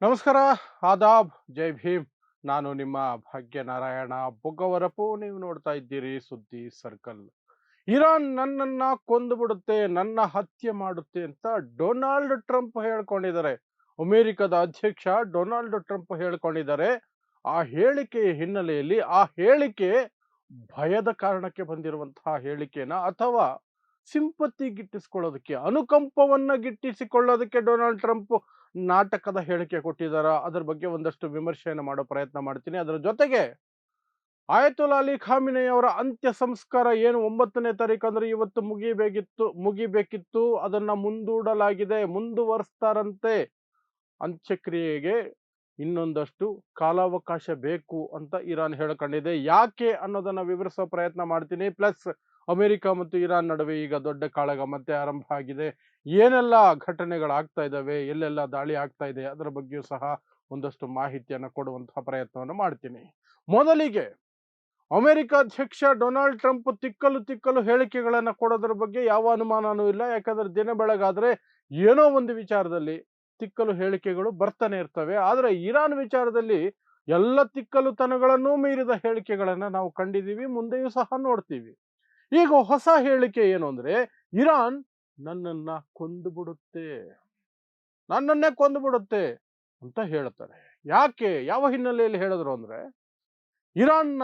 ನಮಸ್ಕಾರ, ಆದಾಬ್, ಜೈ ಭೀಮ್. ನಾನು ನಿಮ್ಮ ಭಾಗ್ಯನಾರಾಯಣ ಬೊಗ್ಗವರಪು. ನೀವು ನೋಡ್ತಾ ಇದ್ದೀರಿ ಸುದ್ದಿ ಸರ್ಕಲ್. ಇರಾನ್ ನನ್ನನ್ನ ಕೊಂದು ಬಿಡುತ್ತೆ, ನನ್ನ ಹತ್ಯೆ ಮಾಡುತ್ತೆ ಅಂತ ಡೊನಾಲ್ಡ್ ಟ್ರಂಪ್ ಹೇಳ್ಕೊಂಡಿದ್ದಾರೆ. ಅಮೆರಿಕದ ಅಧ್ಯಕ್ಷ ಡೊನಾಲ್ಡ್ ಟ್ರಂಪ್ ಹೇಳ್ಕೊಂಡಿದ್ದಾರೆ. ಆ ಹೇಳಿಕೆಯ ಹಿನ್ನೆಲೆಯಲ್ಲಿ ಆ ಹೇಳಿಕೆ ಭಯದ ಕಾರಣಕ್ಕೆ ಬಂದಿರುವಂತಹ ಹೇಳಿಕೆನ, ಅಥವಾ ಸಿಂಪತಿ ಗಿಟ್ಟಿಸಿಕೊಳ್ಳೋದಕ್ಕೆ, ಅನುಕಂಪವನ್ನ ಗಿಟ್ಟಿಸಿಕೊಳ್ಳೋದಕ್ಕೆ ಡೊನಾಲ್ಡ್ ಟ್ರಂಪ್ ನಾಟಕದ ಹೇಳಿಕೆ ಕೊಟ್ಟಿದ್ದಾರ, ಅದ್ರ ಬಗ್ಗೆ ಒಂದಷ್ಟು ವಿಮರ್ಶೆಯನ್ನು ಮಾಡೋ ಪ್ರಯತ್ನ ಮಾಡ್ತೀನಿ. ಅದರ ಜೊತೆಗೆ ಆಯತುಲ್ಲಾ ಅಲಿ ಖಾಮಿನಿ ಅವರ ಅಂತ್ಯ ಸಂಸ್ಕಾರ ಏನು 9ನೇ ತಾರೀಕು ಅಂದ್ರೆ ಇವತ್ತು ಮುಗಿಬೇಕಿತ್ತು, ಅದನ್ನ ಮುಂದೂಡಲಾಗಿದೆ, ಮುಂದುವರಿಸ್ತಾರಂತೆ. ಅಂತ್ಯಕ್ರಿಯೆಗೆ ಇನ್ನೊಂದಷ್ಟು ಕಾಲಾವಕಾಶ ಬೇಕು ಅಂತ ಇರಾನ್ ಹೇಳ್ಕೊಂಡಿದೆ. ಯಾಕೆ ಅನ್ನೋದನ್ನ ವಿವರಿಸೋ ಪ್ರಯತ್ನ ಮಾಡ್ತೀನಿ. ಪ್ಲಸ್ ಅಮೆರಿಕ ಮತ್ತು ಇರಾನ್ ನಡುವೆ ಈಗ ದೊಡ್ಡ ಕಾಳಗ ಮತ್ತೆ ಆರಂಭ ಆಗಿದೆ. ಏನೆಲ್ಲ ಘಟನೆಗಳಾಗ್ತಾ ಇದ್ದಾವೆ, ಎಲ್ಲೆಲ್ಲ ದಾಳಿ ಆಗ್ತಾ ಇದೆ, ಅದರ ಬಗ್ಗೆಯೂ ಸಹ ಒಂದಷ್ಟು ಮಾಹಿತಿಯನ್ನು ಕೊಡುವಂತಹ ಪ್ರಯತ್ನವನ್ನು ಮಾಡ್ತೀನಿ. ಮೊದಲಿಗೆ ಅಮೆರಿಕ ಅಧ್ಯಕ್ಷ ಡೊನಾಲ್ಡ್ ಟ್ರಂಪ್ ತಿಕ್ಕಲು ತಿಕ್ಕಲು ಹೇಳಿಕೆಗಳನ್ನ ಕೊಡೋದ್ರ ಬಗ್ಗೆ ಯಾವ ಅನುಮಾನನೂ ಇಲ್ಲ. ಯಾಕಂದ್ರೆ ದಿನ ಬೆಳಗಾದ್ರೆ ಏನೋ ಒಂದು ವಿಚಾರದಲ್ಲಿ ತಿಕ್ಕಲು ಹೇಳಿಕೆಗಳು ಬರ್ತಾನೆ ಇರ್ತವೆ. ಆದ್ರೆ ಇರಾನ್ ವಿಚಾರದಲ್ಲಿ ಎಲ್ಲ ತಿಕ್ಕಲುತನಗಳನ್ನೂ ಮೀರಿದ ಹೇಳಿಕೆಗಳನ್ನ ನಾವು ಕಂಡಿದ್ದೀವಿ, ಮುಂದೆಯೂ ಸಹ ನೋಡ್ತೀವಿ. ಈಗ ಹೊಸ ಹೇಳಿಕೆ ಏನು ಅಂದ್ರೆ, ಇರಾನ್ ನನ್ನನ್ನ ಕೊಂದು ಬಿಡುತ್ತೆ, ನನ್ನನ್ನೇ ಕೊಂದು ಬಿಡುತ್ತೆ ಅಂತ ಹೇಳ್ತಾರೆ. ಯಾಕೆ, ಯಾವ ಹಿನ್ನೆಲೆಯಲ್ಲಿ ಹೇಳಿದ್ರು ಅಂದ್ರೆ, ಇರಾನ್ನ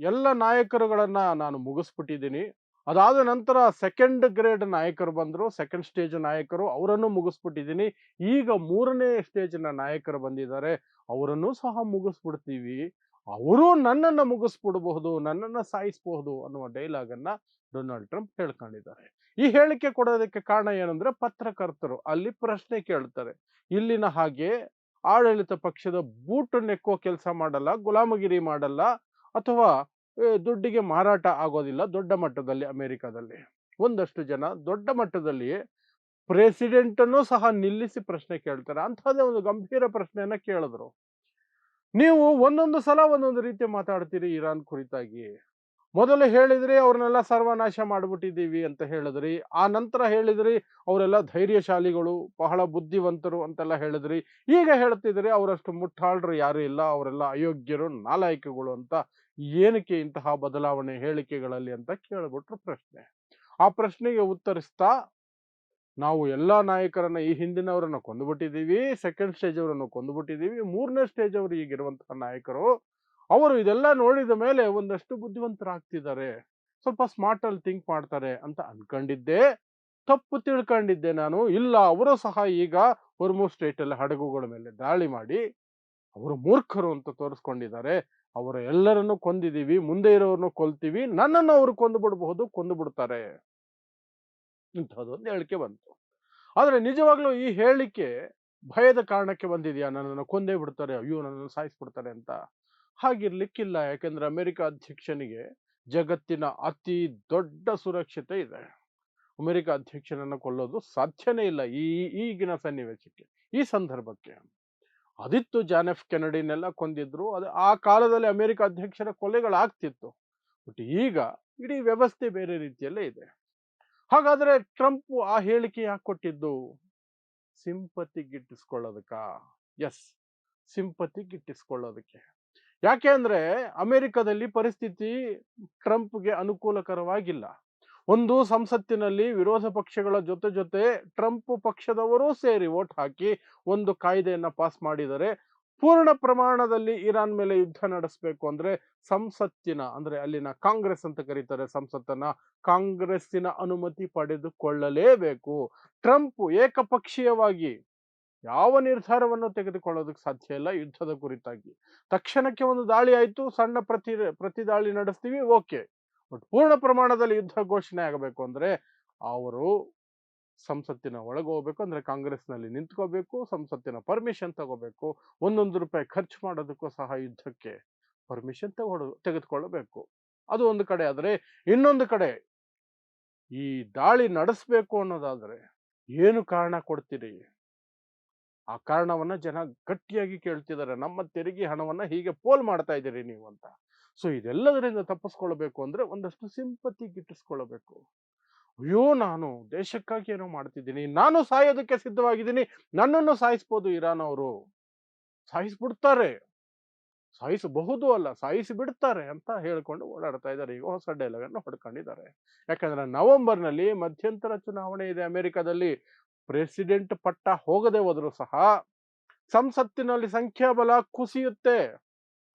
ಎಲ್ಲ ನಾಯಕರುಗಳನ್ನ ನಾನು ಮುಗಿಸ್ಬಿಟ್ಟಿದ್ದೀನಿ. ಅದಾದ ನಂತರ ಸೆಕೆಂಡ್ ಗ್ರೇಡ್ ನಾಯಕರು ಬಂದ್ರು, ಸೆಕೆಂಡ್ ಸ್ಟೇಜ್ ನಾಯಕರು, ಅವರನ್ನು ಮುಗಿಸ್ಬಿಟ್ಟಿದ್ದೀನಿ. ಈಗ 3ನೇ ಸ್ಟೇಜ್ನ ನಾಯಕರು ಬಂದಿದ್ದಾರೆ, ಅವರನ್ನು ಸಹ ಮುಗಿಸ್ಬಿಡ್ತೀವಿ. ಅವರು ನನ್ನನ್ನ ಮುಗಿಸ್ಬಿಡಬಹುದು, ನನ್ನನ್ನ ಸಾಯಿಸಬಹುದು ಅನ್ನುವ ಡೈಲಾಗ್ ಅನ್ನ ಡೊನಾಲ್ಡ್ ಟ್ರಂಪ್ ಹೇಳ್ಕೊಂಡಿದ್ದಾರೆ. ಈ ಹೇಳಿಕೆ ಕೊಡೋದಕ್ಕೆ ಕಾರಣ ಏನಂದ್ರೆ, ಪತ್ರಕರ್ತರು ಅಲ್ಲಿ ಪ್ರಶ್ನೆ ಕೇಳ್ತಾರೆ. ಇಲ್ಲಿನ ಹಾಗೆ ಆಡಳಿತ ಪಕ್ಷದ ಬೂಟು ನೆಕ್ಕೋ ಕೆಲಸ ಮಾಡಲ್ಲ, ಗುಲಾಮಗಿರಿ ಮಾಡಲ್ಲ, ಅಥವಾ ದುಡ್ಡಿಗೆ ಮಾರಾಟ ಆಗೋದಿಲ್ಲ ದೊಡ್ಡ ಮಟ್ಟದಲ್ಲಿ. ಅಮೆರಿಕದಲ್ಲಿ ಒಂದಷ್ಟು ಜನ ದೊಡ್ಡ ಮಟ್ಟದಲ್ಲಿ ಪ್ರೆಸಿಡೆಂಟ್ ಅನ್ನು ಸಹ ನಿಲ್ಲಿಸಿ ಪ್ರಶ್ನೆ ಕೇಳ್ತಾರೆ. ಅಂತಹದೇ ಒಂದು ಗಂಭೀರ ಪ್ರಶ್ನೆಯನ್ನ ಕೇಳಿದ್ರು. ನೀವು ಒಂದೊಂದು ಸಲ ಒಂದೊಂದು ರೀತಿ ಮಾತಾಡ್ತೀರಿ ಇರಾನ್ ಕುರಿತಾಗಿ. ಮೊದಲು ಹೇಳಿದ್ರಿ ಅವ್ರನ್ನೆಲ್ಲ ಸರ್ವನಾಶ ಮಾಡ್ಬಿಟ್ಟಿದ್ದೀವಿ ಅಂತ ಹೇಳಿದ್ರಿ. ಆ ನಂತರ ಹೇಳಿದ್ರಿ ಅವರೆಲ್ಲ ಧೈರ್ಯಶಾಲಿಗಳು, ಬಹಳ ಬುದ್ಧಿವಂತರು ಅಂತೆಲ್ಲ ಹೇಳಿದ್ರಿ. ಈಗ ಹೇಳ್ತಿದ್ರಿ ಅವರಷ್ಟು ಮುಟ್ಟಾಳ್ರು ಯಾರು ಇಲ್ಲ, ಅವರೆಲ್ಲ ಅಯೋಗ್ಯರು, ನಾಲಾಯಕಗಳು ಅಂತ. ಏನಕ್ಕೆ ಇಂತಹ ಬದಲಾವಣೆ ಹೇಳಿಕೆಗಳಲ್ಲಿ ಅಂತ ಕೇಳ್ಬಿಟ್ರು ಪ್ರಶ್ನೆ. ಆ ಪ್ರಶ್ನೆಗೆ ಉತ್ತರಿಸ್ತಾ, ನಾವು ಎಲ್ಲಾ ನಾಯಕರನ್ನ, ಈ ಹಿಂದಿನವರನ್ನ ಕೊಂದುಬಿಟ್ಟಿದ್ದೀವಿ, ಸೆಕೆಂಡ್ ಸ್ಟೇಜ್ ಅವರನ್ನು ಕೊಂದುಬಿಟ್ಟಿದ್ದೀವಿ, 3ನೇ ಸ್ಟೇಜ್ ಅವರು ಈಗಿರುವಂತಹ ನಾಯಕರು, ಅವರು ಇದೆಲ್ಲ ನೋಡಿದ ಮೇಲೆ ಒಂದಷ್ಟು ಬುದ್ಧಿವಂತರಾಗ್ತಿದ್ದಾರೆ, ಸ್ವಲ್ಪ ಸ್ಮಾರ್ಟ್ ಅಲ್ಲಿ ಥಿಂಕ್ ಮಾಡ್ತಾರೆ ಅಂತ ಅನ್ಕೊಂಡಿದ್ದೆ. ತಪ್ಪು ತಿಳ್ಕೊಂಡಿದ್ದೆ ನಾನು. ಇಲ್ಲ, ಅವರು ಸಹ ಈಗ ಹೊರ್ಮುಜ್ ಸ್ಟ್ರೈಟ್ ಅಲ್ಲಿ ಹಡಗುಗಳ ಮೇಲೆ ದಾಳಿ ಮಾಡಿ ಅವರು ಮೂರ್ಖರು ಅಂತ ತೋರಿಸ್ಕೊಂಡಿದ್ದಾರೆ. ಅವರ ಎಲ್ಲರನ್ನು ಕೊಂದಿದ್ದೀವಿ, ಮುಂದೆ ಇರೋರನ್ನು ಕೊಲ್ತೀವಿ, ನನ್ನನ್ನು ಅವರು ಕೊಂದು ಬಿಡಬಹುದು, ಕೊಂದು ಬಿಡ್ತಾರೆ, ಇಂತಹದೊಂದು ಹೇಳಿಕೆ ಬಂತು. ಆದ್ರೆ ನಿಜವಾಗ್ಲೂ ಈ ಹೇಳಿಕೆ ಭಯದ ಕಾರಣಕ್ಕೆ ಬಂದಿದ್ಯಾ, ನನ್ನನ್ನು ಕೊಂದೇ ಬಿಡ್ತಾರೆ, ಅಯ್ಯೋ ನನ್ನನ್ನು ಸಾಯಿಸ್ಬಿಡ್ತಾರೆ ಅಂತ? ಹಾಗಿರ್ಲಿಕ್ಕಿಲ್ಲ. ಯಾಕಂದ್ರೆ ಅಮೆರಿಕ ಅಧ್ಯಕ್ಷನಿಗೆ ಜಗತ್ತಿನ ಅತಿ ದೊಡ್ಡ ಸುರಕ್ಷತೆ ಇದೆ. ಅಮೆರಿಕ ಅಧ್ಯಕ್ಷನನ್ನ ಕೊಲ್ಲೋದು ಸಾಧ್ಯನೇ ಇಲ್ಲ ಈಗಿನ ಸನ್ನಿವೇಶಕ್ಕೆ, ಈ ಸಂದರ್ಭಕ್ಕೆ. ಅದಿತ್ತು, ಜಾನ್ ಎಫ್ ಕೆನಡಿನೆಲ್ಲ ಕೊಂದಿದ್ರು, ಅದು ಆ ಕಾಲದಲ್ಲಿ ಅಮೆರಿಕ ಅಧ್ಯಕ್ಷರ ಕೊಲೆಗಳಾಗ್ತಿತ್ತು. ಬಟ್ ಈಗ ಇಡೀ ವ್ಯವಸ್ಥೆ ಬೇರೆ ರೀತಿಯಲ್ಲೇ ಇದೆ. ಹಾಗಾದ್ರೆ ಟ್ರಂಪ್ ಆ ಹೇಳಿಕೆ ಯಾಕೆ ಕೊಟ್ಟಿದ್ದು? ಸಿಂಪತಿ ಗಿಟ್ಟಿಸ್ಕೊಳ್ಳೋದಕ್ಕ. ಎಸ್, ಸಿಂಪತಿ ಗಿಟ್ಟಿಸ್ಕೊಳ್ಳೋದಕ್ಕೆ. ಯಾಕೆ ಅಂದ್ರೆ ಅಮೆರಿಕದಲ್ಲಿ ಪರಿಸ್ಥಿತಿ ಟ್ರಂಪ್ಗೆ ಅನುಕೂಲಕರವಾಗಿಲ್ಲ. ಒಂದು ಸಂಸತ್ತಿನಲ್ಲಿ ವಿರೋಧ ಪಕ್ಷಗಳ ಜೊತೆ ಜೊತೆ ಟ್ರಂಪ್ ಪಕ್ಷದವರೂ ಸೇರಿ ವೋಟ್ ಹಾಕಿ ಒಂದು ಕಾಯ್ದೆಯನ್ನ ಪಾಸ್ ಮಾಡಿದರೆ, ಪೂರ್ಣ ಪ್ರಮಾಣದಲ್ಲಿ ಇರಾನ್ ಮೇಲೆ ಯುದ್ಧ ನಡೆಸಬೇಕು ಅಂದ್ರೆ ಸಂಸತ್ತಿನ, ಅಂದ್ರೆ ಅಲ್ಲಿನ ಕಾಂಗ್ರೆಸ್ ಅಂತ ಕರೀತಾರೆ ಸಂಸತ್ತನ್ನ, ಕಾಂಗ್ರೆಸ್ಸಿನ ಅನುಮತಿ ಪಡೆದುಕೊಳ್ಳಲೇಬೇಕು. ಟ್ರಂಪ್ ಏಕಪಕ್ಷೀಯವಾಗಿ ಯಾವ ನಿರ್ಧಾರವನ್ನು ತೆಗೆದುಕೊಳ್ಳೋದಕ್ಕೆ ಸಾಧ್ಯ ಇಲ್ಲ ಯುದ್ಧದ ಕುರಿತಾಗಿ. ತಕ್ಷಣಕ್ಕೆ ಒಂದು ದಾಳಿ ಆಯ್ತು, ಸಣ್ಣ ಪ್ರತಿ ದಾಳಿ ನಡೆಸ್ತೀವಿ, ಓಕೆ. ಬಟ್ ಪೂರ್ಣ ಪ್ರಮಾಣದಲ್ಲಿ ಯುದ್ಧ ಘೋಷಣೆ ಆಗಬೇಕು ಅಂದ್ರೆ ಅವರು ಸಂಸತ್ತಿನ ಒಳಗೆ ಹೋಗ್ಬೇಕು, ಅಂದ್ರೆ ಕಾಂಗ್ರೆಸ್ನಲ್ಲಿ ನಿಂತ್ಕೋಬೇಕು, ಸಂಸತ್ತಿನ ಪರ್ಮಿಷನ್ ತಗೋಬೇಕು, ಒಂದೊಂದು ರೂಪಾಯಿ ಖರ್ಚು ಮಾಡೋದಕ್ಕೂ ಸಹ ಯುದ್ಧಕ್ಕೆ ಪರ್ಮಿಷನ್ ತೆಗೆದುಕೊಳ್ಳಬೇಕು. ಅದು ಒಂದು ಕಡೆ. ಆದ್ರೆ ಇನ್ನೊಂದು ಕಡೆ ಈ ದಾಳಿ ನಡೆಸಬೇಕು ಅನ್ನೋದಾದ್ರೆ ಏನು ಕಾರಣ ಕೊಡ್ತೀರಿ? ಆ ಕಾರಣವನ್ನ ಜನ ಗಟ್ಟಿಯಾಗಿ ಕೇಳ್ತಿದ್ದಾರೆ. ನಮ್ಮ ತೆರಿಗೆ ಹಣವನ್ನ ಹೀಗೆ ಪೋಲ್ ಮಾಡ್ತಾ ಇದ್ದೀರಿ ನೀವು ಅಂತ. ಸೊ ಇದೆಲ್ಲದರಿಂದ ತಪ್ಪಿಸ್ಕೊಳ್ಬೇಕು ಅಂದ್ರೆ ಒಂದಷ್ಟು ಸಿಂಪತಿ ಗಿಟ್ಟಿಸ್ಕೊಳ್ಬೇಕು. ಅಯ್ಯೋ, ನಾನು ದೇಶಕ್ಕಾಗಿ ಏನೋ ಮಾಡ್ತಿದ್ದೀನಿ, ನಾನು ಸಾಯೋದಕ್ಕೆ ಸಿದ್ಧವಾಗಿದ್ದೀನಿ, ನನ್ನನ್ನು ಸಾಯಿಸ್ಬೋದು ಇರಾನ್ ಅವರು, ಸಾಯಿಸ್ಬಿಡ್ತಾರೆ, ಸಾಯಿಸಬಹುದು ಅಲ್ಲ ಸಾಯಿಸಿಬಿಡ್ತಾರೆ ಅಂತ ಹೇಳ್ಕೊಂಡು ಓಡಾಡ್ತಾ ಇದ್ದಾರೆ. ಈಗ ಹೊಸ ಡೈಲಾಗ್ ಅನ್ನು ಹೊಡ್ಕೊಂಡಿದ್ದಾರೆ. ಯಾಕಂದ್ರೆ ನವೆಂಬರ್ನಲ್ಲಿ ಮಧ್ಯಂತರ ಚುನಾವಣೆ ಇದೆ ಅಮೆರಿಕದಲ್ಲಿ. ಪ್ರೆಸಿಡೆಂಟ್ ಪಟ್ಟ ಹೋಗದೆ ಹೋದ್ರು ಸಹ ಸಂಸತ್ತಿನಲ್ಲಿ ಸಂಖ್ಯಾಬಲ ಕುಸಿಯುತ್ತೆ,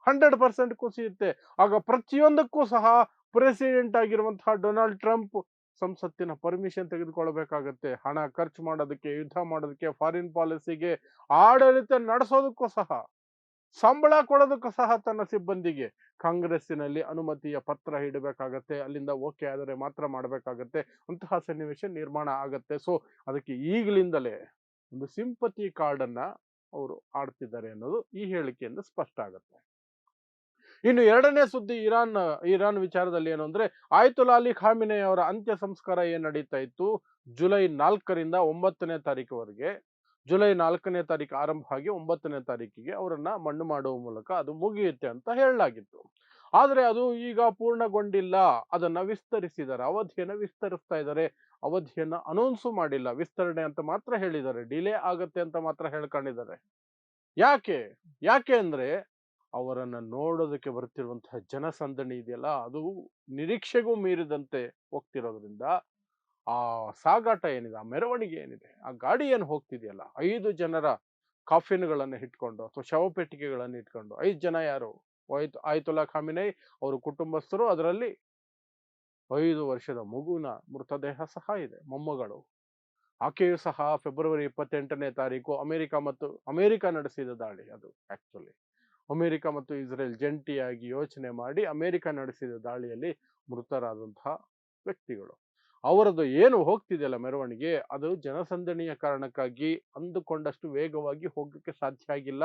100% ಕುಸಿಯುತ್ತೆ. ಆಗ ಪ್ರತಿಯೊಂದಕ್ಕೂ ಸಹ ಪ್ರೆಸಿಡೆಂಟ್ ಆಗಿರುವಂತಹ ಡೊನಾಲ್ಡ್ ಟ್ರಂಪ್ ಸಂಸತ್ತಿನ ಪರ್ಮಿಷನ್ ತೆಗೆದುಕೊಳ್ಬೇಕಾಗತ್ತೆ. ಹಣ ಖರ್ಚು ಮಾಡೋದಕ್ಕೆ, ಯುದ್ಧ ಮಾಡೋದಕ್ಕೆ, ಫಾರಿನ್ ಪಾಲಿಸಿಗೆ, ಆಡಳಿತ ನಡೆಸೋದಕ್ಕೂ ಸಹ, ಸಂಬಳ ಕೊಡೋದಕ್ಕೂ ಸಹ ತನ್ನ ಸಿಬ್ಬಂದಿಗೆ ಕಾಂಗ್ರೆಸ್ಸಿನಲ್ಲಿ ಅನುಮತಿಯ ಪತ್ರ ಇಡಬೇಕಾಗತ್ತೆ. ಅಲ್ಲಿಂದ ಓಕೆ ಆದರೆ ಮಾತ್ರ ಮಾಡಬೇಕಾಗತ್ತೆ. ಅಂತಹ ಸನ್ನಿವೇಶ ನಿರ್ಮಾಣ ಆಗತ್ತೆ. ಸೊ ಅದಕ್ಕೆ ಈಗಲಿಂದಲೇ ಒಂದು ಸಿಂಪತಿ ಕಾರ್ಡ್ ಅನ್ನ ಅವರು ಆಡ್ತಿದ್ದಾರೆ ಅನ್ನೋದು ಈ ಹೇಳಿಕೆಯಿಂದ ಸ್ಪಷ್ಟ ಆಗುತ್ತೆ. ಇನ್ನು ಎರಡನೇ ಸುದ್ದಿ ಇರಾನ್ ವಿಚಾರದಲ್ಲಿ ಏನು ಅಂದ್ರೆ, ಆಯತುಲ್ಲಾ ಅಲಿ ಖಾಮಿನಿ ಅವರ ಅಂತ್ಯ ಸಂಸ್ಕಾರ ಏನ್ ನಡೀತಾ ಇತ್ತು ಜುಲೈ 4ರಿಂದ 9ನೇ ತಾರೀಕುವರೆಗೆ, ಜುಲೈ 4ನೇ ತಾರೀಕು ಆರಂಭ ಆಗಿ 9ನೇ ತಾರೀಕಿಗೆ ಅವರನ್ನ ಮಣ್ಣು ಮಾಡುವ ಮೂಲಕ ಅದು ಮುಗಿಯುತ್ತೆ ಅಂತ ಹೇಳಲಾಗಿತ್ತು. ಆದ್ರೆ ಅದು ಈಗ ಪೂರ್ಣಗೊಂಡಿಲ್ಲ. ಅದನ್ನ ವಿಸ್ತರಿಸಿದ್ದಾರೆ, ಅವಧಿಯನ್ನ ವಿಸ್ತರಿಸ್ತಾ ಇದ್ದಾರೆ. ಅವಧಿಯನ್ನ ಅನೌನ್ಸು ಮಾಡಿಲ್ಲ, ವಿಸ್ತರಣೆ ಅಂತ ಮಾತ್ರ ಹೇಳಿದ್ದಾರೆ, ಡಿಲೇ ಆಗತ್ತೆ ಅಂತ ಮಾತ್ರ ಹೇಳ್ಕೊಂಡಿದ್ದಾರೆ. ಯಾಕೆ ಯಾಕೆ ಅಂದ್ರೆ ಅವರನ್ನ ನೋಡೋದಕ್ಕೆ ಬರ್ತಿರುವಂತಹ ಜನಸಂದಣಿ ಇದೆಯಲ್ಲ, ಅದು ನಿರೀಕ್ಷೆಗೂ ಮೀರಿದಂತೆ ಹೋಗ್ತಿರೋದ್ರಿಂದ ಆ ಸಾಗಾಟ ಏನಿದೆ, ಆ ಮೆರವಣಿಗೆ ಏನಿದೆ, ಆ ಗಾಡಿ ಏನು ಹೋಗ್ತಿದೆಯಲ್ಲ, 5 ಜನರ ಕಾಫಿನ್ಗಳನ್ನ ಇಟ್ಕೊಂಡು ಅಥವಾ ಶವಪೆಟ್ಟಿಗೆಗಳನ್ನ ಇಟ್ಕೊಂಡು, 5 ಜನ ಯಾರು, ಆಯತುಲ್ಲಾ ಖಾಮಿನಿ ಅವರು ಕುಟುಂಬಸ್ಥರು, ಅದರಲ್ಲಿ 5 ವರ್ಷದ ಮಗುವಿನ ಮೃತದೇಹ ಸಹ ಇದೆ, ಮೊಮ್ಮಗಳು. ಆಕೆಯು ಸಹ ಫೆಬ್ರವರಿ 28ನೇ ತಾರೀಕು ಅಮೆರಿಕ ನಡೆಸಿದ ದಾಳಿ ಅದು. ಆಕ್ಚುಲಿ ಅಮೆರಿಕ ಮತ್ತು ಇಸ್ರೇಲ್ ಜಂಟಿಯಾಗಿ ಯೋಚನೆ ಮಾಡಿ ಅಮೆರಿಕ ನಡೆಸಿದ ದಾಳಿಯಲ್ಲಿ ಮೃತರಾದಂತಹ ವ್ಯಕ್ತಿಗಳು. ಅವರದ್ದು ಏನು ಹೋಗ್ತಿದೆಯಲ್ಲ ಮೆರವಣಿಗೆ, ಅದು ಜನಸಂದಣಿಯ ಕಾರಣಕ್ಕಾಗಿ ಅಂದುಕೊಂಡಷ್ಟು ವೇಗವಾಗಿ ಹೋಗಕ್ಕೆ ಸಾಧ್ಯ ಆಗಿಲ್ಲ.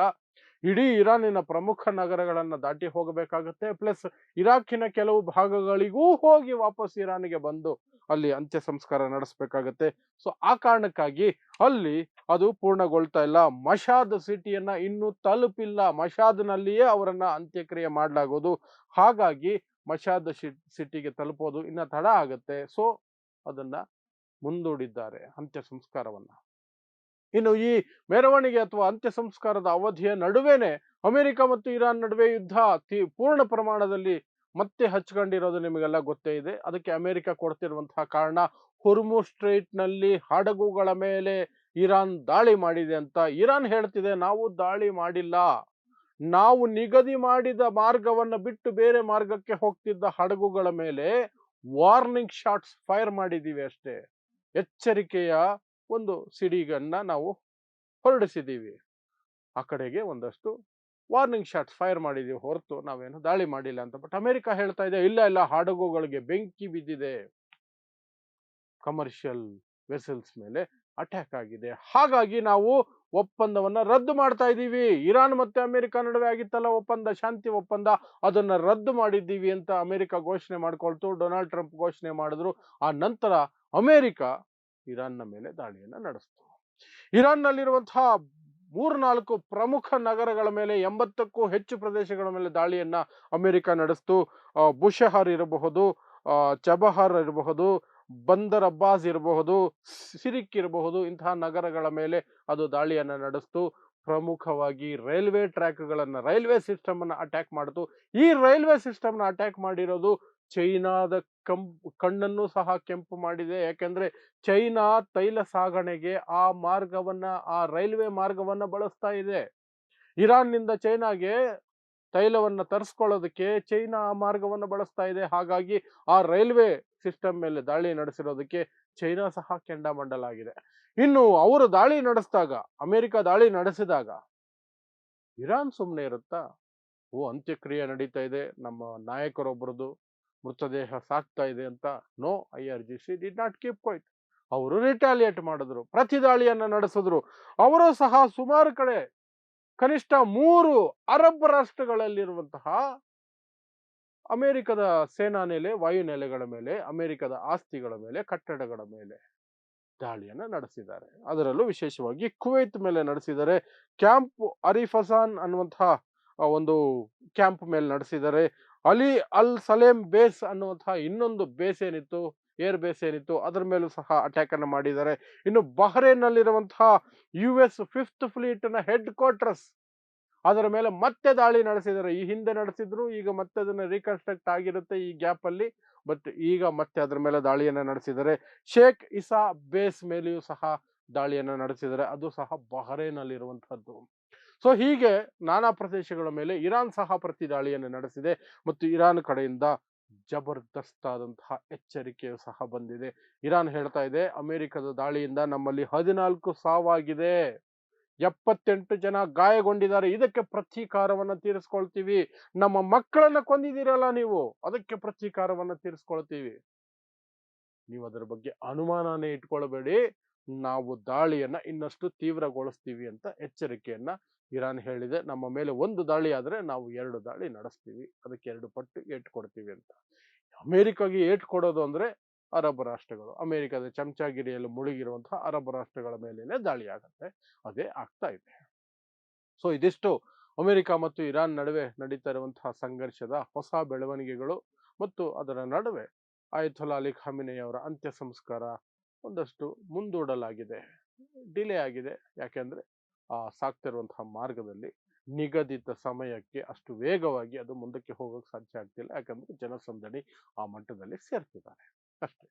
ಇಡೀ ಇರಾನಿನ ಪ್ರಮುಖ ನಗರಗಳನ್ನ ದಾಟಿ ಹೋಗಬೇಕಾಗತ್ತೆ. ಪ್ಲಸ್ ಇರಾಕಿನ ಕೆಲವು ಭಾಗಗಳಿಗೂ ಹೋಗಿ ವಾಪಸ್ ಇರಾನಿಗೆ ಬಂದು ಅಲ್ಲಿ ಅಂತ್ಯ ಸಂಸ್ಕಾರ ನಡೆಸಬೇಕಾಗತ್ತೆ. ಸೊ ಆ ಕಾರಣಕ್ಕಾಗಿ ಅಲ್ಲಿ ಅದು ಪೂರ್ಣಗೊಳ್ತಾ ಇಲ್ಲ. ಮಶಾದ್ ಸಿಟಿಯನ್ನ ಇನ್ನೂ ತಲುಪಿಲ್ಲ, ಮಶಾದ್ನಲ್ಲಿಯೇ ಅವರನ್ನ ಅಂತ್ಯಕ್ರಿಯೆ ಮಾಡಲಾಗೋದು. ಹಾಗಾಗಿ ಮಶಾದ್ ಸಿಟಿಗೆ ತಲುಪೋದು ಇನ್ನ ತಡ ಆಗತ್ತೆ. ಸೊ ಅದನ್ನ ಮುಂದೂಡಿದ್ದಾರೆ ಅಂತ್ಯ ಸಂಸ್ಕಾರವನ್ನ. ಇನ್ನು ಈ ಮೆರವಣಿಗೆ ಅಥವಾ ಅಂತ್ಯ ಸಂಸ್ಕಾರದ ಅವಧಿಯ ನಡುವೆನೆ ಅಮೆರಿಕ ಮತ್ತು ಇರಾನ್ ನಡುವೆ ಯುದ್ಧ ಪೂರ್ಣ ಪ್ರಮಾಣದಲ್ಲಿ ಮತ್ತೆ ಹಚ್ಕೊಂಡಿರೋದು ನಿಮಗೆಲ್ಲ ಗೊತ್ತೇ ಇದೆ. ಅದಕ್ಕೆ ಅಮೆರಿಕ ಕೊಡ್ತಿರುವಂತಹ ಕಾರಣ, ಹೊರ್ಮುಜ್ ಸ್ಟ್ರೈಟ್ ನಲ್ಲಿ ಹಡಗುಗಳ ಮೇಲೆ ಇರಾನ್ ದಾಳಿ ಮಾಡಿದೆ ಅಂತ. ಇರಾನ್ ಹೇಳ್ತಿದೆ, ನಾವು ದಾಳಿ ಮಾಡಿಲ್ಲ, ನಾವು ನಿಗದಿ ಮಾಡಿದ ಮಾರ್ಗವನ್ನು ಬಿಟ್ಟು ಬೇರೆ ಮಾರ್ಗಕ್ಕೆ ಹೋಗ್ತಿದ್ದ ಹಡಗುಗಳ ಮೇಲೆ ವಾರ್ನಿಂಗ್ ಶಾಟ್ಸ್ ಫೈರ್ ಮಾಡಿದೀವಿ ಅಷ್ಟೇ, ಎಚ್ಚರಿಕೆಯ ಒಂದು ಸಿಡಿಗನ್ನ ನಾವು ಹೊರಡಿಸಿದ್ದೀವಿ, ಆ ಕಡೆಗೆ ಒಂದಷ್ಟು ವಾರ್ನಿಂಗ್ ಶಾಟ್ಸ್ ಫೈರ್ ಮಾಡಿದೀವಿ ಹೊರತು ನಾವೇನು ದಾಳಿ ಮಾಡಿಲ್ಲ ಅಂತ. ಬಟ್ ಅಮೆರಿಕ ಹೇಳ್ತಾ ಇದೆ, ಇಲ್ಲ ಹಡಗುಗಳಿಗೆ ಬೆಂಕಿ ಬಿದ್ದಿದೆ, ಕಮರ್ಷಿಯಲ್ ವೆಸಲ್ಸ್ ಮೇಲೆ ಅಟ್ಯಾಕ್ ಆಗಿದೆ, ಹಾಗಾಗಿ ನಾವು ಒಪ್ಪಂದವನ್ನ ರದ್ದು ಮಾಡ್ತಾ ಇದ್ದೀವಿ. ಇರಾನ್ ಮತ್ತೆ ಅಮೆರಿಕ ನಡುವೆ ಆಗಿತ್ತಲ್ಲ ಒಪ್ಪಂದ, ಶಾಂತಿ ಒಪ್ಪಂದ, ಅದನ್ನ ರದ್ದು ಮಾಡಿದ್ದೀವಿ ಅಂತ ಅಮೆರಿಕ ಘೋಷಣೆ ಮಾಡ್ಕೊಳ್ತು. ಡೊನಾಲ್ಡ್ ಟ್ರಂಪ್ ಘೋಷಣೆ ಮಾಡಿದ್ರು. ಆ ನಂತರ ಅಮೆರಿಕ ಇರಾನ್ನ ಮೇಲೆ ದಾಳಿಯನ್ನ ನಡೆಸ್ತು. ಇರಾನ್ನಲ್ಲಿರುವಂತಹ 3-4 ಪ್ರಮುಖ ನಗರಗಳ ಮೇಲೆ, 80ಕ್ಕೂ ಹೆಚ್ಚು ಪ್ರದೇಶಗಳ ಮೇಲೆ ದಾಳಿಯನ್ನ ಅಮೆರಿಕ ನಡೆಸ್ತು. ಬುಷಹರ್ ಇರಬಹುದು, ಚಬಹರ್ ಇರಬಹುದು, ಬಂದರ್ ಅಬ್ಬಾಸ್ ಇರಬಹುದು, ಸಿರಿಕ್ ಇರಬಹುದು, ಇಂತಹ ನಗರಗಳ ಮೇಲೆ ಅದು ದಾಳಿಯನ್ನ ನಡೆಸ್ತು. ಪ್ರಮುಖವಾಗಿ ರೈಲ್ವೆ ಟ್ರ್ಯಾಕ್ಗಳನ್ನ, ರೈಲ್ವೆ ಸಿಸ್ಟಮ್ ಅನ್ನ ಅಟ್ಯಾಕ್ ಮಾಡಿತು. ಈ ರೈಲ್ವೆ ಸಿಸ್ಟಮ್ ನ ಅಟ್ಯಾಕ್ ಮಾಡಿರೋದು ಚೈನಾದ ಕಣ್ಣನ್ನು ಸಹ ಕೆಂಪು ಮಾಡಿದೆ. ಯಾಕೆಂದ್ರೆ ಚೈನಾ ತೈಲ ಸಾಗಣೆಗೆ ಆ ರೈಲ್ವೆ ಮಾರ್ಗವನ್ನ ಬಳಸ್ತಾ ಇದೆ. ಇರಾನ್ ನಿಂದ ಚೈನಾಗೆ ತೈಲವನ್ನ ತರಿಸ್ಕೊಳ್ಳೋದಕ್ಕೆ ಚೈನಾ ಆ ಮಾರ್ಗವನ್ನು ಬಳಸ್ತಾ ಇದೆ. ಹಾಗಾಗಿ ಆ ರೈಲ್ವೆ ಸಿಸ್ಟಮ್ ಮೇಲೆ ದಾಳಿ ನಡೆಸಿರೋದಕ್ಕೆ ಚೈನಾ ಸಹ ಕೆಂಡಾಮಂಡಲಾಗಿದೆ. ಇನ್ನು ಅವರು ದಾಳಿ ನಡೆಸಿದಾಗ, ಅಮೆರಿಕ ದಾಳಿ ನಡೆಸಿದಾಗ ಇರಾನ್ ಸುಮ್ಮನೆ ಇರುತ್ತಾ? ಅಂತ್ಯಕ್ರಿಯೆ ನಡೀತಾ ಇದೆ, ನಮ್ಮ ನಾಯಕರೊಬ್ಬರದು ಮೃತದೇಹ ಸಾಕ್ತಾ ಇದೆ ಅಂತ. No, IRGC did not keep quiet. ಅವರು ರಿಟಾಲಿಯೇಟ್ ಮಾಡಿದ್ರು, ಪ್ರತಿ ದಾಳಿಯನ್ನ ನಡೆಸಿದ್ರು. ಅವರು ಸಹ ಸುಮಾರು ಕಡೆ, ಕನಿಷ್ಠ 3 ಅರಬ್ ರಾಷ್ಟ್ರಗಳಲ್ಲಿರುವಂತಹ ಅಮೆರಿಕದ ಸೇನಾ ನೆಲೆ, ವಾಯುನೆಲೆಗಳ ಮೇಲೆ, ಅಮೆರಿಕದ ಆಸ್ತಿಗಳ ಮೇಲೆ, ಕಟ್ಟಡಗಳ ಮೇಲೆ ದಾಳಿಯನ್ನ ನಡೆಸಿದ್ದಾರೆ. ಅದರಲ್ಲೂ ವಿಶೇಷವಾಗಿ ಕುವೈತ್ ಮೇಲೆ ನಡೆಸಿದ್ದಾರೆ. ಕ್ಯಾಂಪ್ ಅರಿಫಸಾನ್ ಅನ್ನುವಂತಹ ಒಂದು ಕ್ಯಾಂಪ್ ಮೇಲೆ ನಡೆಸಿದ್ದಾರೆ. ಅಲಿ ಅಲ್ ಸಲೇಮ್ ಬೇಸ್ ಅನ್ನುವಂತಹ ಇನ್ನೊಂದು ಬೇಸ್ ಏನಿತ್ತು, ಏರ್ ಬೇಸ್ ಏನಿತ್ತು, ಅದರ ಮೇಲೂ ಸಹ ಅಟ್ಯಾಕ್ ಅನ್ನು ಮಾಡಿದ್ದಾರೆ. ಇನ್ನು ಬಹ್ರೇನ್ ನಲ್ಲಿರುವಂತಹ US 5th ಫ್ಲೀಟ್ ನ ಹೆಡ್ ಕ್ವಾರ್ಟರ್ಸ್, ಅದರ ಮೇಲೆ ಮತ್ತೆ ದಾಳಿ ನಡೆಸಿದ್ದಾರೆ. ಈ ಹಿಂದೆ ನಡೆಸಿದ್ರು, ಈಗ ಮತ್ತೆ ಅದನ್ನ ರೀಕನ್ಸ್ಟ್ರಕ್ಟ್ ಆಗಿರುತ್ತೆ ಈ ಗ್ಯಾಪ್ ಅಲ್ಲಿ. ಬಟ್ ಈಗ ಮತ್ತೆ ಅದರ ಮೇಲೆ ದಾಳಿಯನ್ನ ನಡೆಸಿದ್ದಾರೆ. ಶೇಖ್ ಇಸಾ ಬೇಸ್ ಮೇಲೆಯೂ ಸಹ ದಾಳಿಯನ್ನ ನಡೆಸಿದ್ದಾರೆ. ಅದು ಸಹ ಬಹರೇನ್ ಅಲ್ಲಿ ಇರುವಂತಹದ್ದು. ಸೊ ಹೀಗೆ ನಾನಾ ಪ್ರದೇಶಗಳ ಮೇಲೆ ಇರಾನ್ ಸಹ ಪ್ರತಿ ದಾಳಿಯನ್ನು ನಡೆಸಿದೆ ಮತ್ತು ಇರಾನ್ ಕಡೆಯಿಂದ ಜಬರ್ದಸ್ತ್ ಆದಂತಹ ಎಚ್ಚರಿಕೆಯು ಸಹ ಬಂದಿದೆ. ಇರಾನ್ ಹೇಳ್ತಾ ಇದೆ, ಅಮೆರಿಕದ ದಾಳಿಯಿಂದ ನಮ್ಮಲ್ಲಿ 14 ಸಾವಾಗಿದೆ, 78 ಜನ ಗಾಯಗೊಂಡಿದ್ದಾರೆ, ಇದಕ್ಕೆ ಪ್ರತೀಕಾರವನ್ನ ತೀರಿಸ್ಕೊಳ್ತೀವಿ. ನಮ್ಮ ಮಕ್ಕಳನ್ನ ಕೊಂದಿದ್ದೀರಲ್ಲ ನೀವು, ಅದಕ್ಕೆ ಪ್ರತೀಕಾರವನ್ನ ತೀರಿಸ್ಕೊಳ್ತೀವಿ. ನೀವು ಅದರ ಬಗ್ಗೆ ಅನುಮಾನನೇ ಇಟ್ಕೊಳ್ಬೇಡಿ, ನಾವು ದಾಳಿಯನ್ನ ಇನ್ನಷ್ಟು ತೀವ್ರಗೊಳಿಸ್ತೀವಿ ಅಂತ ಎಚ್ಚರಿಕೆಯನ್ನ ಇರಾನ್ ಹೇಳಿದೆ. ನಮ್ಮ ಮೇಲೆ ಒಂದು ದಾಳಿ ಆದ್ರೆ ನಾವು 2 ದಾಳಿ ನಡೆಸ್ತೀವಿ, ಅದಕ್ಕೆ 2 ಪಟ್ಟು ಏಟು ಕೊಡ್ತೀವಿ ಅಂತ. ಅಮೆರಿಕಾಗೆ ಏಟು ಕೊಡೋದು ಅಂದ್ರೆ ಅರಬ್ ರಾಷ್ಟ್ರಗಳು, ಅಮೆರಿಕದ ಚಮಚಾಗಿರಿಯಲ್ಲಿ ಮುಳುಗಿರುವಂತಹ ಅರಬ್ ರಾಷ್ಟ್ರಗಳ ಮೇಲೇನೆ ದಾಳಿ ಆಗತ್ತೆ. ಅದೇ ಆಗ್ತಾ ಇದೆ. ಸೊ ಇದಿಷ್ಟು ಅಮೆರಿಕ ಮತ್ತು ಇರಾನ್ ನಡುವೆ ನಡೀತಾ ಇರುವಂತಹ ಸಂಘರ್ಷದ ಹೊಸ ಬೆಳವಣಿಗೆಗಳು ಮತ್ತು ಅದರ ನಡುವೆ ಆಯತುಲ್ಲಾ ಅಲಿ ಖಾಮಿನಿ ಅವರ ಅಂತ್ಯ ಸಂಸ್ಕಾರ ಒಂದಷ್ಟು ಮುಂದೂಡಲಾಗಿದೆ, ಡಿಲೇ ಆಗಿದೆ. ಯಾಕೆಂದ್ರೆ ಸಾಗ್ತಿರುವಂತಹ ಮಾರ್ಗದಲ್ಲಿ ನಿಗದಿತ ಸಮಯಕ್ಕೆ ಅಷ್ಟು ವೇಗವಾಗಿ ಅದು ಮುಂದಕ್ಕೆ ಹೋಗೋಕೆ ಸಾಧ್ಯ ಆಗ್ತಿಲ್ಲ. ಯಾಕಂದ್ರೆ ಜನಸಂದಣಿ ಆ ಮಟ್ಟದಲ್ಲಿ ಸೇರ್ತಿದ್ದಾರೆ ಅಷ್ಟೇ.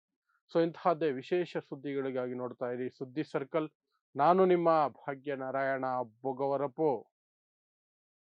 ಸೊ ಇಂತಹದ್ದೇ ವಿಶೇಷ ಸುದ್ದಿಗಳಿಗಾಗಿ ನೋಡ್ತಾ ಇರಿ ಸುದ್ದಿ ಸರ್ಕಲ್. ನಾನು ನಿಮ್ಮ ಭಾಗ್ಯ ನಾರಾಯಣ ಬೊಗವರಪು.